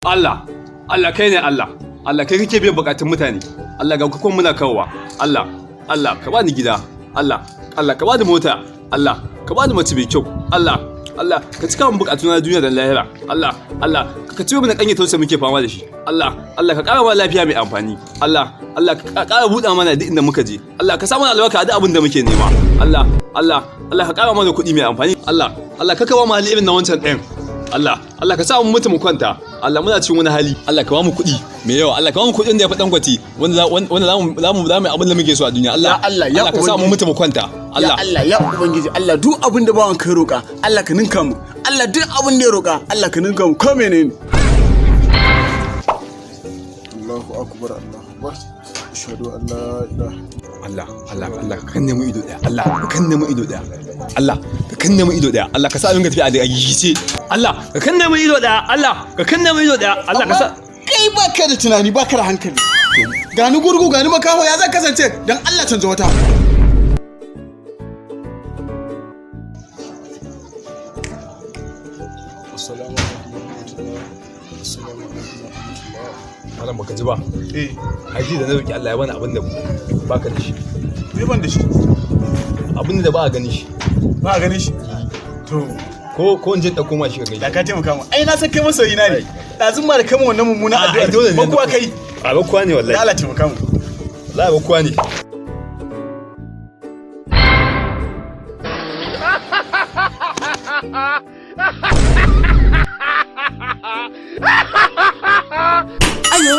Allah, Allah kai ne Allah, Allah kai kake biyan bukatun mutane, Allah ga kuma muna kawowa, Allah, Allah ka bani gida, Allah, Allah ka bani mota, Allah ka bani mace mai kyau, Allah, Allah ka cika min bukatuna na duniya da lahira, Allah, Allah ka ciwo mana kanye tausa muke fama da shi, Allah, Allah ka kara mana lafiya mai amfani, Allah, Allah ka kara buɗa mana duk inda muka je, Allah ka sa mana albarka a duk abin da muke nema, Allah, Allah, Allah ka kara mana kuɗi mai amfani, Allah, Allah ka kawo mu hali irin na wancan ɗayan. Allah, Allah ka sa mu mutu mu kwanta. Allah muna cikin wani hali. Allah ka ba mu kuɗi mai yawa. Allah ka ba mu kuɗin da ya fi Dangote wanda za mu abin da muke so a duniya. Allah, Allah ka sa mu mutu mu kwanta. Allah, Allah ya ubangiji. Allah duk abin da bawan kai roƙa, Allah ka ninka mu. Allah duk abin da ya roƙa, Allah ka ninka mu. Ko menene? Allahu akbar, Allahu akbar. Ashhadu an la ilaha Allah, Allah, Allah ka kanne mu ido daya. Allah ka kanne mu ido daya. Allah ka kanne mu ido daya. Allah ka sa dinga tafiya da gigice. Allah ka kanne mu ido daya. Allah ka kanne mu ido daya. Allah ka sa kai baka da tunani baka da hankali. Gani gurgu gani makaho ya zan kasance dan Allah canza wata. Assalamu alaikum warahmatullahi. Assalamu alaikum warahmatullahi. Malam baka ji ba? Haji da na roki Allah ya bani abin da baka da shi. Me ban da shi? Abin da ba a gani shi. Ba a gani shi. To ko in je dauko ma shi ka gani. da ka taimaka mu. Ai na san kai masoyi na ne. Dazun ma da kai wannan mummuna addu'a. dole ne. Ba kuwa kai. A ba kuwa ne wallahi. Allah taimaka mu. Wallahi ba kuwa ne. Ayo.